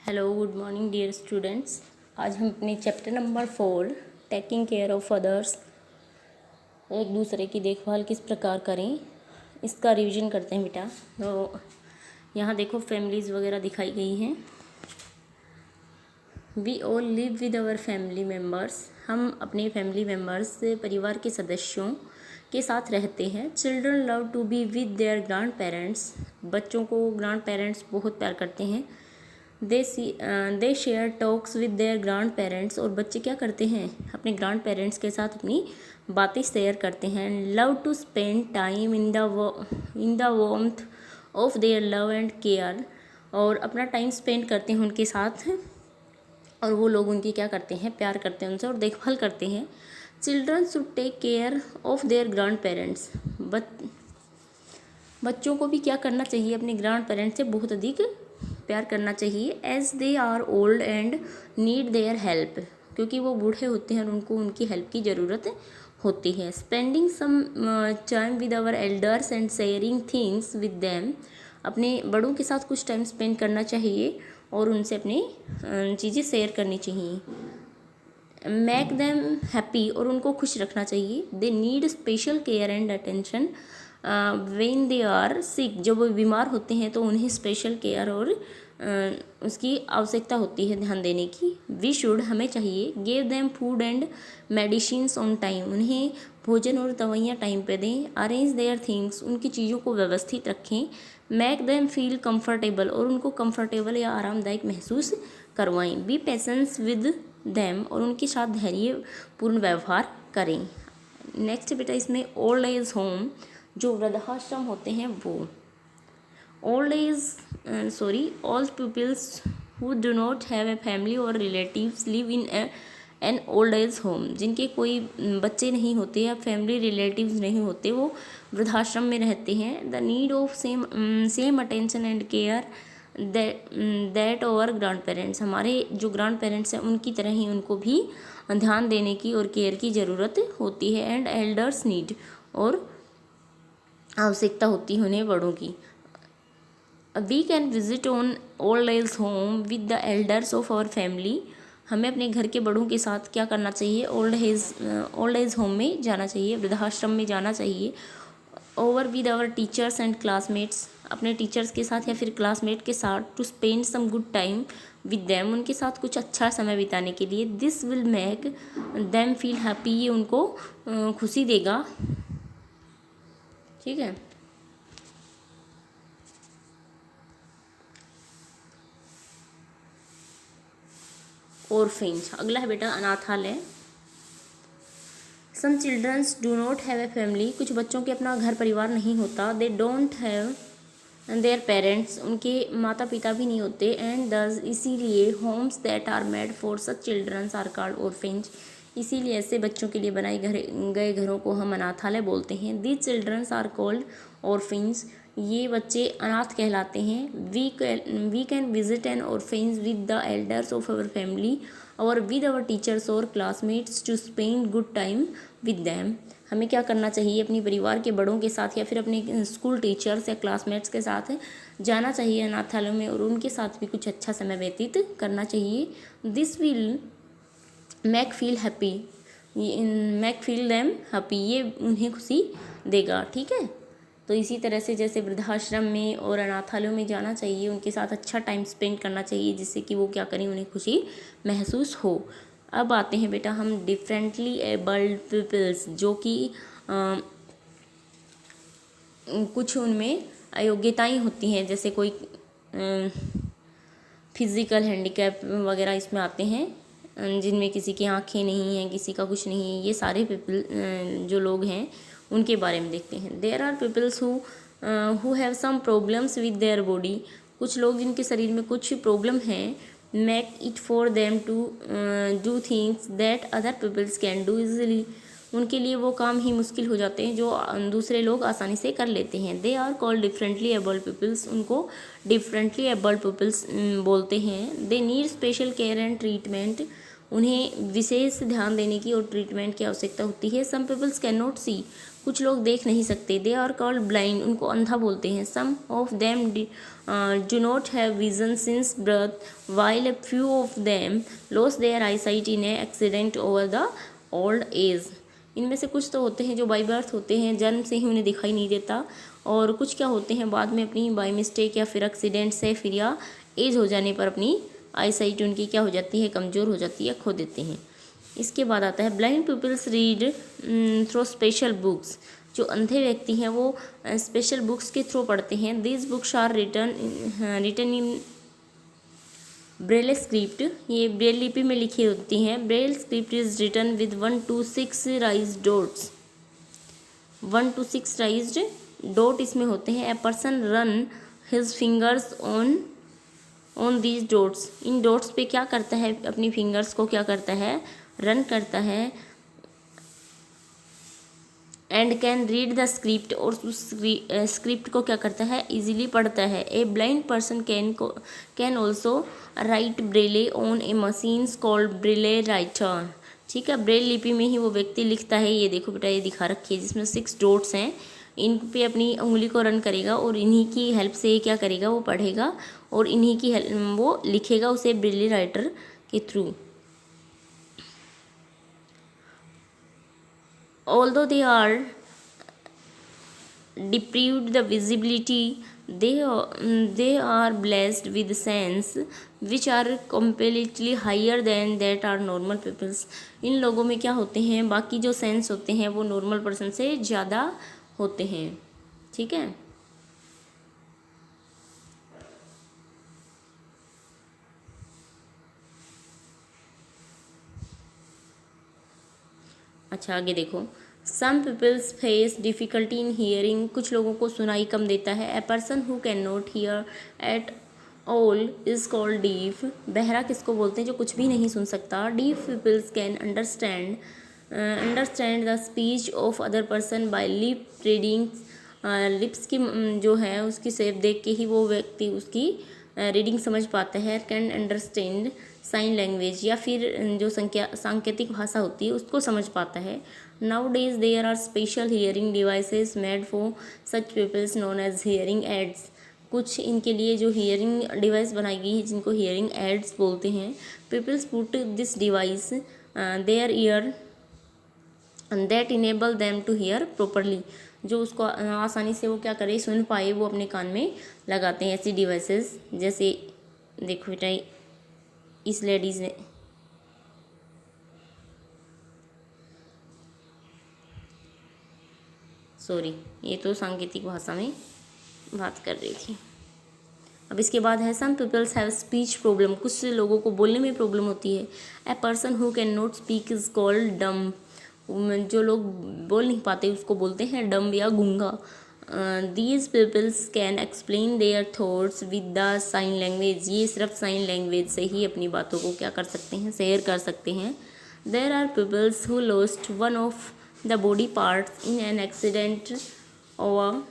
Hello good morning dear students. आज हम अपने chapter number 4 taking care of others, एक दूसरे की देखभाल किस प्रकार करें, इसका रिवीजन करते हैं बेटा। तो यहाँ देखो फैमिलीज़ वगैरह दिखाई गई हैं। We all live with our family members, हम अपने फैमिली मेम्बर्स परिवार के सदस्यों के साथ रहते हैं। Children love to be with their grandparents, बच्चों को ग्रैंड पेरेंट्स बहुत प्यार करते हैं। They share talks with their grandparents, और बच्चे क्या करते हैं, अपने ग्रैंड पेरेंट्स के साथ अपनी बातें शेयर करते हैं। Love to spend time in the warmth of their love and care, और अपना टाइम स्पेंड करते हैं उनके साथ, और वो लोग उनकी क्या करते हैं, प्यार करते हैं उनसे और देखभाल करते हैं। Children should take care of their grandparents, बच्चों को भी क्या करना चाहिए, अपने ग्रैंड पेरेंट्स से बहुत अधिक प्यार करना चाहिए। As they are old and need their help, क्योंकि वो बूढ़े होते हैं और उनको उनकी हेल्प की ज़रूरत होती है। Spending some time with our elders and sharing things with them, अपने बड़ों के साथ कुछ टाइम स्पेंड करना चाहिए और उनसे अपनी चीज़ें शेयर करनी चाहिए। मेक देम हैप्पी, और उनको खुश रखना चाहिए। They need special care and attention when they are sick, जब वो बीमार होते हैं तो उन्हें स्पेशल केयर और उसकी आवश्यकता होती है ध्यान देने की। वी शुड, हमें चाहिए। Give them food and medicines on time, उन्हें भोजन और दवाइयाँ टाइम पे दें। अरेंज देयर थिंग्स, उनकी चीज़ों को व्यवस्थित रखें। मेक देम फील कंफर्टेबल, और उनको कंफर्टेबल या आरामदायक महसूस करवाएं। बी पेशेंस विद देम, और उनके साथ धैर्यपूर्ण व्यवहार करें। नेक्स्ट बेटा इसमें ओल्ड एज होम, जो वृद्धाश्रम होते हैं वो। All peoples who do not have a family और relatives live in an old age home, जिनके कोई बच्चे नहीं होते या फैमिली रिलेटिव्स नहीं होते, वो वृद्धाश्रम में रहते हैं। The need of same attention and care that over grand parents, हमारे जो ग्रैंड पेरेंट्स हैं उनकी तरह ही उनको भी ध्यान देने की और केयर की ज़रूरत होती है। एंड एल्डर्स नीड, और आवश्यकता होती है उन्हें बड़ों की। We can visit on old age home with the elders of our family, हमें अपने घर के बड़ों के साथ क्या करना चाहिए, ओल्ड एज होम में जाना चाहिए, वृद्धाश्रम में जाना चाहिए। Over with our teachers and classmates, अपने टीचर्स के साथ या फिर क्लासमेट के साथ। To spend some good time with them, उनके साथ कुछ अच्छा समय बिताने के लिए। This will make them feel happy, ये उनको खुशी देगा। ठीक है। ऑर्फेन्स, अगला है बेटा अनाथालय। Some childrens do not have a family, कुछ बच्चों के अपना घर परिवार नहीं होता। They don't have their parents, उनके माता पिता भी नहीं होते। एंड दस, इसीलिए homes that are made for such childrens are called orphans, इसीलिए ऐसे बच्चों के लिए बनाए गए घरों को हम अनाथालय बोलते हैं। These childrens are called orphans, ये बच्चे अनाथ कहलाते हैं। We can visit an orphans with the elders of our family और विद आवर टीचर्स और classmates to spend good time with them, हमें क्या करना चाहिए, अपने परिवार के बड़ों के साथ या फिर अपने स्कूल टीचर्स या क्लासमेट्स के साथ जाना चाहिए अनाथालय में, और उनके साथ भी कुछ अच्छा समय व्यतीत करना चाहिए। This will make feel happy, make feel them happy, ये उन्हें खुशी देगा। ठीक है। तो इसी तरह से जैसे वृद्धाश्रम में और अनाथालयों में जाना चाहिए, उनके साथ अच्छा टाइम स्पेंड करना चाहिए, जिससे कि वो क्या करें, उन्हें खुशी महसूस हो। अब आते हैं बेटा हम डिफरेंटली एबल्ड पीपल्स, जो कि कुछ उनमें अयोग्यताएं होती हैं, जैसे कोई फिज़िकल हैंडीकैप वगैरह इसमें आते हैं, जिनमें किसी की आंखें नहीं हैं, किसी का कुछ नहीं है। ये सारे पीपल जो लोग हैं उनके बारे में देखते हैं। There are peoples who have some problems with their body, कुछ लोग जिनके शरीर में कुछ प्रॉब्लम है। Make it for them to do things that other peoples can do easily, उनके लिए वो काम ही मुश्किल हो जाते हैं जो दूसरे लोग आसानी से कर लेते हैं। They are called differently abled peoples, उनको डिफरेंटली एबल्ड पीपल्स बोलते हैं। They need special care and treatment, उन्हें विशेष ध्यान देने की और ट्रीटमेंट की आवश्यकता होती है। सम पीपल्स कैन नॉट सी, कुछ लोग देख नहीं सकते। दे आर कॉल्ड ब्लाइंड, उनको अंधा बोलते हैं। Some of them do not have vision since birth while a few of them loss their eyesight in a accident over the old age. इनमें से कुछ तो होते हैं जो बाई बर्थ होते हैं, जन्म से ही उन्हें दिखाई नहीं देता, और कुछ क्या होते हैं बाद में अपनी बाई मिस्टेक या फिर एक्सीडेंट से फिर या एज हो जाने पर अपनी आई साइट उनकी क्या हो जाती है, कमज़ोर हो जाती है, खो देते हैं। इसके बाद आता है blind peoples read through special books, जो अंधे व्यक्ति हैं वो स्पेशल बुक्स के थ्रू पढ़ते हैं। These books are written in Braille script, ये ब्रेल लिपि में लिखी होती हैं। Braille script is written with 1 to 6 raised dots, 1 to 6 raised dot इसमें होते हैं। A person run his fingers on these dots, इन डॉट्स पे क्या करता है, अपनी फिंगर्स को क्या करता है, रन करता है। And can read the script, और उस स्क्रिप्ट को क्या करता है, इजीली पढ़ता है। A blind person can also right Braille on A machines called Braille writer. ठीक है, ब्रेल लिपि में ही वो व्यक्ति लिखता है। ये देखो बेटा, ये दिखा रखी है जिसमें 6 डॉट्स हैं, इन पे अपनी उंगली को रन करेगा और इन्हीं की हेल्प से क्या करेगा, वो पढ़ेगा और इन्हीं की वो लिखेगा उसे ब्रेले राइटर के through. Although they are deprived the visibility, they are blessed with sense which are completely higher than that are normal peoples। इन लोगों में क्या होते हैं, बाकी जो सेंस होते हैं वो नॉर्मल पर्सन से ज़्यादा होते हैं। ठीक है, अच्छा आगे देखो। Some peoples face difficulty in hearing, कुछ लोगों को सुनाई कम देता है। A person who can not hear at all is called deaf, बहरा किसको बोलते हैं, जो कुछ भी नहीं सुन सकता। Deaf peoples can understand the speech of other person by lip reading, lips की जो है उसकी शेप देख के ही वो व्यक्ति उसकी रीडिंग समझ पाता है। कैन अंडरस्टैंड साइन लैंग्वेज, या फिर जो सांकेतिक भाषा होती है उसको समझ पाता है। Nowadays there are special hearing devices made for such peoples known as hearing aids, कुछ इनके लिए जो हियरिंग डिवाइस बनाई गई है जिनको हियरिंग एड्स बोलते हैं। Peoples put this device their ear that enable them to hear properly, जो उसको आसानी से वो क्या करे, सुन पाए, वो अपने कान में लगाते हैं ऐसी डिवाइसेस। जैसे देखो बेटा, इस लेडीज़ ने सॉरी, ये तो सांकेतिक भाषा में बात कर रही थी। अब इसके बाद है सम पीपल्स हैव स्पीच प्रॉब्लम, कुछ लोगों को बोलने में प्रॉब्लम होती है। A person who can not speak is called डम, जो लोग बोल नहीं पाते उसको बोलते हैं डम या गूंगा। These peoples can explain their thoughts with the sign language, ये सिर्फ साइन लैंग्वेज से ही अपनी बातों को क्या कर सकते हैं, शेयर कर सकते हैं। There are peoples who lost one of the body parts in an accident और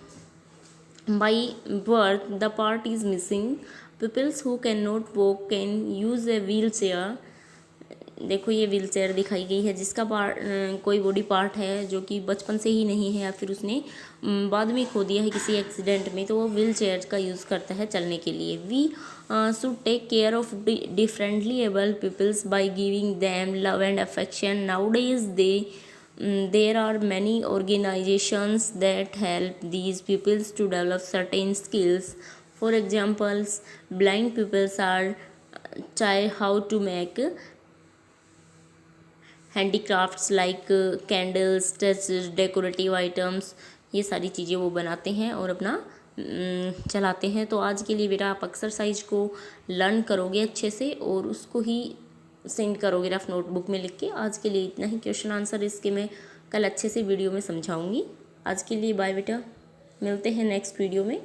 by birth the part is missing. Peoples who can not walk can use a wheelchair, देखो ये व्हील चेयर दिखाई गई है जिसका कोई body part है जो कि बचपन से ही नहीं है या फिर उसने बाद में खो दिया है किसी एक्सीडेंट में, तो वो व्हील चेयर का यूज़ करता है चलने के लिए। We should take care of differently abled peoples by giving them love and affection. Nowadays there are many organizations that help these peoples to develop certain skills. For examples, blind peoples are taught how to make handicrafts like candles, touches, decorative items, ये सारी चीज़ें वो बनाते हैं और अपना चलाते हैं। तो आज के लिए बेटा आप एक्सरसाइज को लर्न करोगे अच्छे से और उसको ही सेंड करोगे रफ नोटबुक में लिख के। आज के लिए इतना ही, क्वेश्चन आंसर इसके मैं कल अच्छे से वीडियो में समझाऊंगी। आज के लिए बाय बेटा, मिलते हैं नेक्स्ट वीडियो में।